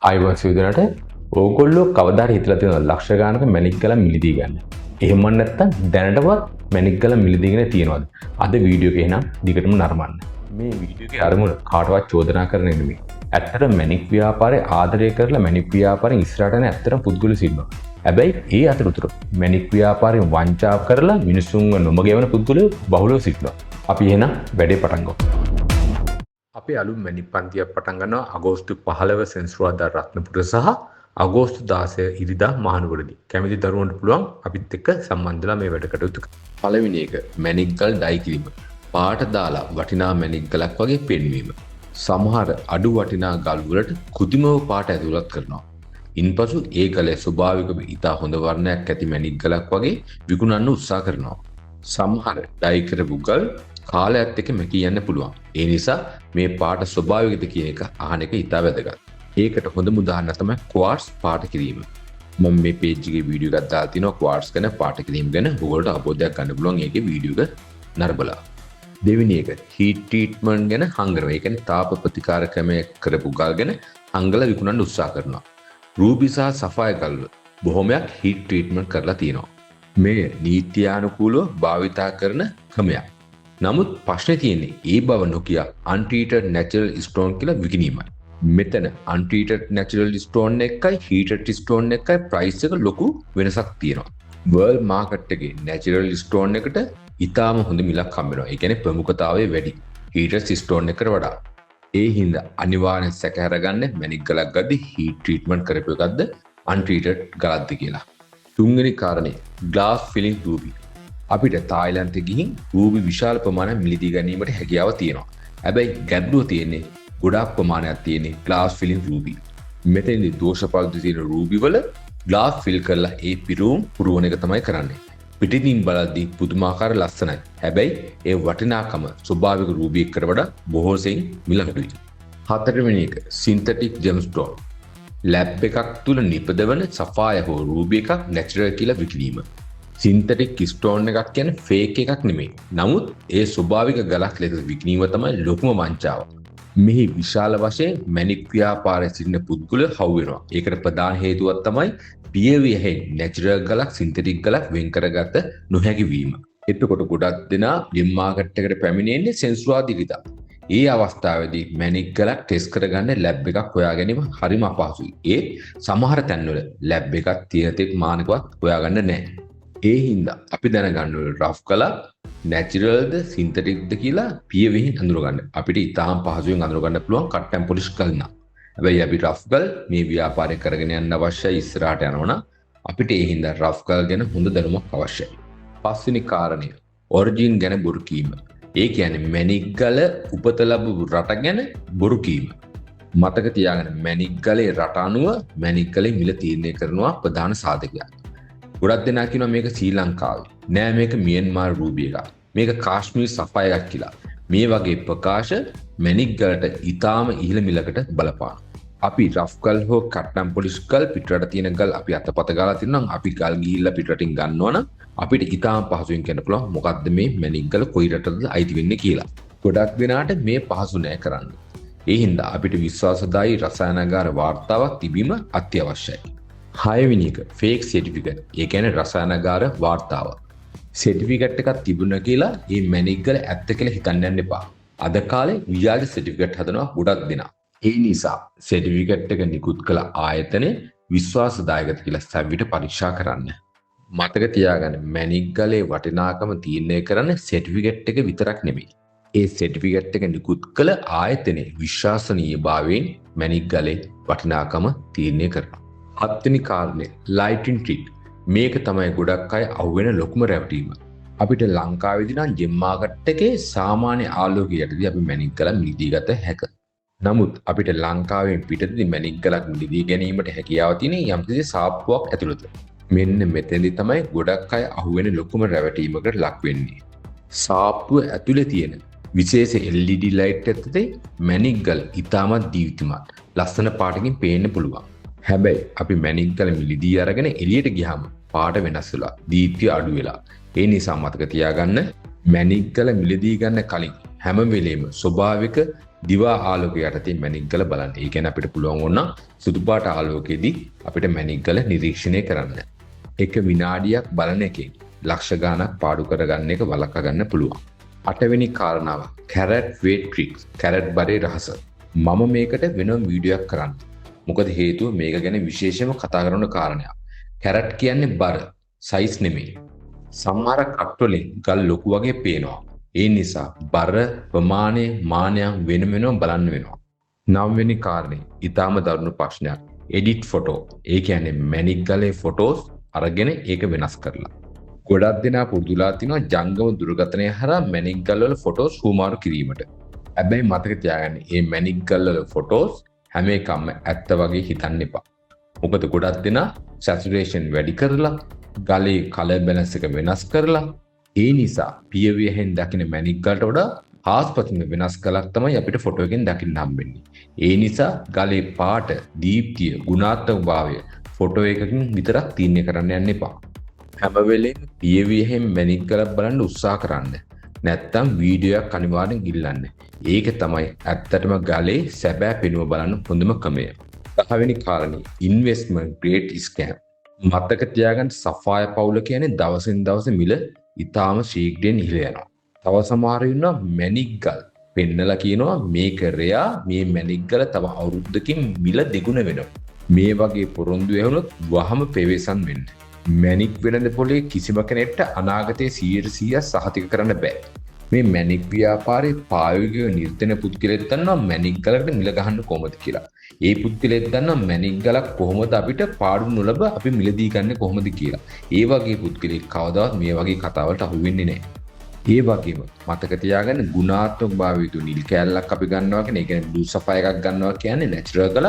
ආයිබෝන් සියලුදෙනාට ඕගොල්ලෝ කවදා හරි හිතලා තියෙනවද ලක්ෂ ගානක මැණික් ගලන් මිලදී ගන්න. එහෙම නැත්නම් දැනටවත් මැණික් ගලන් මිලදීගෙන තියෙනවද? අද වීඩියෝ එක එහෙනම් දිගටම නරඹන්න. මේ වීඩියෝ එකේ අරමුණ කාටවත් චෝදනා කරන්න නෙමෙයි. ඇත්තටම මැණික් ව්‍යාපාරය ආදරය කරලා මැණික් ව්‍යාපාරෙන් ඉස්සරහට යන ඇත්තටම පුද්ගලයෝ සිටිනවා. හැබැයි ඒ අතරතුර මැණික් ව්‍යාපාරයෙන් වංචා කරලා මිනිසුන්ව නොමග යවන පුද්ගලයෝ බහුලව සිටිනවා. අපි එහෙනම් වැඩේ පටන් ගමු. අපේ අලුත් මැණික් පන්තියක් පටන් ගන්නවා අගෝස්තු 15 සෙන්සුරාදා රත්නපුර සහ අගෝස්තු 16 ඉරිදා මහනුවරදී. කැමති දරුවන්ට පුළුවන් අපිත් එක්ක සම්බන්ධ වෙලා මේ වැඩ කටයුතු කරන්න. පළවෙනි එක මැණික් ගල් ඩයි කිරීම. පාට දාලා වටිනා මැණික් ගලක් වගේ පෙන්වීම. සමහර අඩු වටිනා ගල් වලට කෘතිමව පාට ඇතුළත් කරනවා. ඉන්පසු ඒ ගලේ ස්වභාවිකව ඉතා හොඳ වර්ණයක් ඇති මැණික් ගලක් වගේ විකුණන්න උත්සාහ කරනවා. සමහර ඩයි කරපු ගල් කාලයත් එක්ක මැකී යන්න පුළුවන්. ඒ නිසා මේ පාට ස්වභාවිකද කියන එක අහන එක ඉතා වැදගත්. ඒකට හොඳම උදාහරණයක් තමයි ක්වාර්ට්ස් පාට කිරීම. මම මේ පේජ් එකේ වීඩියෝ එකක් දාලා තිනවා ක්වාර්ට්ස් ගැන පාට කිරීම ගැන. ඔයගොල්ලන්ට අවබෝධයක් ගන්න පුළුවන් ඒකේ වීඩියෝ එක නරඹලා. දෙවෙනි එක හීට් ට්‍රීට්මන්ට් ගැන හංගනවා. ඒ කියන්නේ තාප ප්‍රතිකාර ක්‍රමයක් කරපු ගල් ගැන හංගලා විකුණන්න උත්සාහ කරනවා. රූබි සහ සෆායර් ගල් බොහොමයක් හීට් ට්‍රීට්මන්ට් කරලා තියෙනවා. මේ නීත්‍යානුකූලව භාවිතා කරන ක්‍රමයක්. නමුත් ප්‍රශ්නේ තියෙන්නේ ඒ බව නොකිය untreated natural stone කියලා විකිණීමයි. මෙතන untreated natural stone එකයි heated stone එකයි price එක ලොකු වෙනසක් තියෙනවා. world market එකේ natural stone එකට ඉතාම හොඳ මිලක් හම්බ වෙනවා. ඒ කියන්නේ ප්‍රමුඛතාවය වැඩි heated stone එකට වඩා. ඒ හින්දා අනිවාර්යෙන් සැකහැර ගන්න මැණික් ගලක් ගද්දි heat treatment කරපු එකක්ද untreated ගලක්ද කියලා. තුන්වෙනි කාරණේ glass filling ruby. අපිට තායිලන්තෙ ගිහින් රූබි විශාල ප්‍රමාණයක් මිලදී ගැනීමට හැකියාව තියෙනවා. හැබැයි ගැටලුව තියෙන්නේ ගොඩාක් ප්‍රමාණයක් තියෙන්නේ ග්ලාස් ෆිලින් රූබි. මෙතනදී දෝෂපල්දු තියෙන රූබි වල ග්ලාස් ෆිල් කරලා ඒ පිරුම් පුරවන එක තමයි කරන්නේ. පිටින් බලද්දී පුදුමාකාර ලස්සනයි. හැබැයි ඒ වටිනාකම ස්වභාවික රූබි එකට වඩා බොහෝ සෙයින් මිල අඩුයි. හතරවෙනි එක සින්තටික් ජෙම්ස්ටෝන්. ලැබ් එකක් තුල නිපදවන සෆායර් හෝ රූබි එකක් නැචරල් කියලා විකිණීම. සින්තටික් ස්ටෝන් එකක් කියන්නේ ෆේක් එකක් නෙමෙයි. නමුත් ඒ ස්වභාවික ගලක් ලෙස විකිණීම තමයි ලොකුම වංචාව. මෙහි විශාල වශයෙන් මැණික් ව්‍යාපාරයේ සිටින පුද්ගලයෝ හවු වෙනවා. ඒකට ප්‍රධාන හේතුවක් තමයි පියවියෙන් නැචරල් ගලක් සින්තටික් ගලක් වෙන් කරගත නොහැකි වීම. එතකොට ගොඩක් දෙනා ලිම් මාකට් එකට පැමිණෙන්නේ සෙන්සුරාදා ඉරිදා. ඒ අවස්ථාවේදී මැණික් ගලක් ටෙස්ට් කරගන්න ලැබ් එකක් හොයා ගැනීම හරිම අපහසුයි. ඒත් සමහර තැන්වල ලැබ් එකක් තියෙන තෙක් මානකවත් හොයාගන්න නැහැ. ඒ හින්දා අපි දැනගන්න ඕනේ රෆ් කලර් නැචරල්ද සින්තටික්ද කියලා පියවෙහින් අඳුරගන්න. අපිට ඉතාම පහසුවෙන් අඳුරගන්න පුළුවන් කට් ඇන්ඩ් පොලිෂ් ගල් නම්. හැබැයි අපි රෆ් ගල් මේ ව්‍යාපාරය කරගෙන යන්න අවශ්‍යයි ඉස්සරහට යනවනම් අපිට ඒ හින්දා රෆ් ගල් ගැන හොඳ දැනුමක් අවශ්‍යයි. පස්වෙනි කාරණය ඔරිජින් ගැන බොරු කීම. ඒ කියන්නේ මැණික් ගල උපත ලැබපු රට ගැන බොරු කීම. මතක තියාගන්න මැණික් ගලේ රට අනුව මැණික් ගලේ මිල තීරණය කරනවා ප්‍රධාන සාධකයක්. ගොඩක් දෙනා කියනවා මේක ශ්‍රී ලංකාවේ. නෑ මේක මියන්මාර් රූබි එකක්. මේක කාශ්මීර් සෆායර් එකක් කියලා. මේ වගේ ප්‍රකාශ මැණික් ගලට ඊටාම ඉහළ මිලකට බලපාන. අපි රෆ් ගල් හෝ කට්නම් පොලිෂ් ගල් පිටරට තියෙන ගල් අපි අතපත ගාලා තිනවා. අපි ගල් ගිහිල්ලා පිටරටින් ගන්නවා නම් අපිට ඊටාම පහසුවෙන් කියන්න පුළුවන් මොකද්ද මේ මැණික් ගල කොයි රටටද අයිති වෙන්නේ කියලා. ගොඩක් දෙනාට මේ පහසු නෑ කරන්න. ඒ හින්දා අපිට විශ්වාසදායී රසායනාගාර වාර්තාවක් තිබීම අත්‍යවශ්‍යයි. 6 වෙනි එක ෆේක් සර්ටිෆිකට්. ඒ කියන්නේ රසායනාගාර වාර්තාව. සර්ටිෆිකට් එකක් තිබුණා කියලා මේ මැණික් ගල ඇත්ත කියලා හිතන්න යන්න එපා. අද කාලේ ව්‍යාජ සර්ටිෆිකට් හදනවා ගොඩක් දෙනා. ඒ නිසා සර්ටිෆිකට් එක නිකුත් කළ ආයතනය විශ්වාසදායකද කියලා සැවිට පරීක්ෂා කරන්න. මතක තියාගන්න මැණික් ගලේ වටිනාකම තීරණය කරන්නේ සර්ටිෆිකට් එක විතරක් නෙමෙයි. ඒ සර්ටිෆිකට් එක නිකුත් කළ ආයතනයේ විශ්වාසනීයභාවයෙන් මැණික් ගලේ වටිනාකම තීරණය කරනවා. 7 වෙනි කාරණය ලයිටින් ට්‍රික්. මේක තමයි ගොඩක් අය අහුවෙන ලොකුම රැවටීම. අපිට ලංකාවේදී නම් ජෙම් මාකට් එකේ සාමාන්‍ය ආලෝකය යටදී අපි මැණික් ගල මිලදී ගත හැකියි. නමුත් අපිට ලංකාවෙන් පිටතදී මැණික් ගලක් මිලදී ගැනීමට හැකියාව තියෙන යම්කිසි සාප්පුවක් ඇතුළත. මෙන්න මෙතනදී තමයි ගොඩක් අය අහුවෙන ලොකුම රැවටීමකට ලක් වෙන්නේ. සාප්පුව ඇතුලේ තියෙන විශේෂ LED ලයිට් ඇත්තේ මැණික් ගල ඉතාමත් දීප්තිමත් ලස්සන පාටකින් පේන්න පුළුවන්. හැබැයි අපි මැණික් ගල මිලදී අරගෙන එළියට ගියාම පාට වෙනස් වෙලා දීප්තිය අඩු වෙලා. ඒ නිසා මතක තියාගන්න මැණික් ගල මිලදී ගන්න කලින් හැම වෙලේම ස්වභාවික දිවා ආලෝකය යටතේ මැණික් ගල බලන්න. ඒ කියන්නේ අපිට පුළුවන් වුණා සුදු පාට ආලෝකයේදී අපිට මැණික් ගල නිරීක්ෂණය කරන්න. එක විනාඩියක් බලන එකෙන් ලක්ෂ ගණනක් පාඩු කරගන්න එක වළක්වා ගන්න පුළුවන්. 8 වෙනි කාරණාව කැරට් වේට් ට්‍රික්ස්. කැරට් බරේ රහස. මම මේකට වෙනම වීඩියෝයක් කරන්න. මොකද හේතුව මේක ගැන විශේෂයෙන්ම කතා කරන කාරණයක්. කැරට් කියන්නේ බර, සයිස් නෙමෙයි. සමහර කට්ටවලින් ගල් ලොකු වගේ පේනවා. ඒ නිසා බර, ප්‍රමාණය, මානයක් වෙන වෙනම බලන්න වෙනවා. 9 වෙනි කාරණේ ඊටාම දරුණු ප්‍රශ්නයක්. Edit photo. ඒ කියන්නේ මැණික් ගලේ ෆොටෝස් අරගෙන ඒක වෙනස් කරලා. ගොඩක් දෙනා පුරුදුලා තිනවා ජංගම දුරකථනය හරහා මැණික් ගල් වල ෆොටෝස් හුමාරු කිරීමට. හැබැයි මතක තියාගන්න මේ මැණික් ගල් වල ෆොටෝස් හැම එකක්ම ඇත්ත වගේ හිතන්න එපා. මොකද ගොඩක් දෙනා සැචුරේෂන් වැඩි කරලා ගලේ කලර් බැලන්ස් එක වෙනස් කරලා ඒ නිසා පියවියෙන් දකින්න මැණික් ගලට වඩා ආස්පතින් වෙනස් කලක් තමයි අපිට ෆොටෝ එකෙන් දකින්න හම්බෙන්නේ. ඒ නිසා ගලේ පාට, දීප්තිය, ගුණාත්මක භාවය ෆොටෝ එකකින් විතරක් තීරණය කරන්න යන්න එපා. හැම වෙලේම පියවියෙන් මැණික් ගලක් බලන්න උත්සාහ කරන්න. නැත්තම් වීඩියෝයක් අනිවාර්යෙන් ගිල්ලන්න. ඒක තමයි ඇත්තටම ගලේ සැබෑ පෙනුම බලන්න හොඳම ක්‍රමය. 10 වෙනි කාරණේ ඉන්වෙස්ට්මන්ට් ග්‍රේඩ් ස්කෑම්. මතක තියාගන්න සෆාය පවුල කියන්නේ දවසින් දවස මිල ඉතාම ශීඝ්‍රයෙන් ඉහළ යනවා. තව සමහර ඉන්නවා මැණික් ගල් පෙන්නලා කියනවා මේක රෙයා, මේ මැණික් ගල තව අවුරුද්දකින් මිල දෙගුණ වෙනවා. මේ වගේ පොරොන්දු ඇහුනොත් වහම පෙවේසන් වෙන්න. මැණික් වෙළඳ පොලේ කිසිම කෙනෙක්ට අනාගතයේ 100% සහතික කරන්න බෑ. මේ මැණික් ව්‍යාපාරේ පායුගේ නිර්දන පුද්ගලයෙක් දන්නවා මැණික් ගලකට මිල ගහන්න කොහොමද කියලා. ඒ පුද්ගලයෙක් දන්නවා මැණික් ගලක් කොහොමද අපිට පාඩු නොලබ අපි මිලදී ගන්න කොහොමද කියලා. ඒ වගේ පුද්ගලෙක් කවදාවත් මේ වගේ කතාවලට අහු වෙන්නේ නැහැ. ඒ වගේම මතක තියාගන්න ගුණාත්මක භාවයතු නිල් කෑල්ලක් අපි ගන්නවා කියන්නේ ඒ කියන්නේ බ්ලූ සෆාය එකක් ගන්නවා කියන්නේ නැචරල් ගල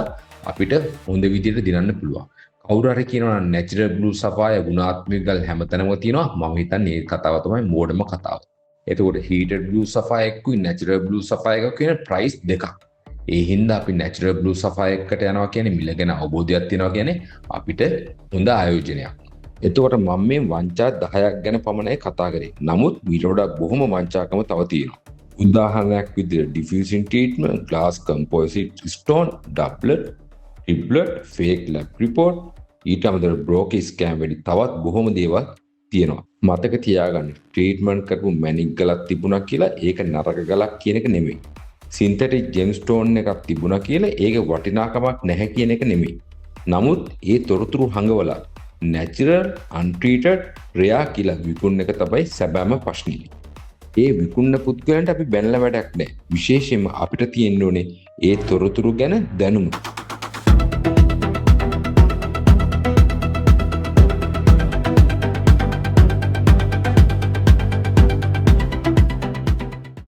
අපිට හොඳ විදිහට දිනන්න පුළුවන්. කවුරු හරි කියනවා නම් නැචරල් බ්ලූ සෆාය ගුණාත්මක ගල් හැමතැනම තියෙනවා. මම හිතන්නේ මේ කතාව තමයි මෝඩම කතාව. එතකොට හීටඩ් බ්ලූ සෆාය එකකුයි නැචරල් බ්ලූ සෆාය එකක් කියන ප්‍රයිස් දෙකක්. ඒ හින්දා අපි නැචරල් බ්ලූ සෆාය එකකට යනවා කියන්නේ මිල ගැන අවබෝධයක් තියෙනවා කියන්නේ අපිට හොඳ ආයෝජනයක්. එතකොට මම මේ වංචා 10ක් ගැන පමණයි කතා කරේ. නමුත් ඊට වඩා බොහොම වංචාකම තව තියෙනවා. උදාහරණයක් විදිහට diffusion treatment, glass composite stone, doublet, triplet, fake lab report, ඊට අමතරව බ්‍රෝකර් ස්කෑම් වැඩි තවත් බොහොම දේවල් තියෙනවා. මතක තියාගන්න ට්‍රීට්මන්ට් කරපු මැණික් ගලක් තිබුණා කියලා ඒක නරක ගලක් කියන එක නෙමෙයි. සින්තටික් ජෙම් ස්ටෝන් එකක් තිබුණා කියලා ඒක වටිනාකමක් නැහැ කියන එක නෙමෙයි. නමුත් ඒ තොරතුරු හංගවලා නැචරල් අන්ට්‍රීටඩ් රෙයා කියලා විකුණන එක තමයි සැබෑම ප්‍රශ්නේ. ඒ විකුණන පුද්ගලයන්ට අපි බැනලා වැඩක් නැහැ. විශේෂයෙන්ම අපිට තියෙන්න ඕනේ ඒ තොරතුරු ගැන දැනුම.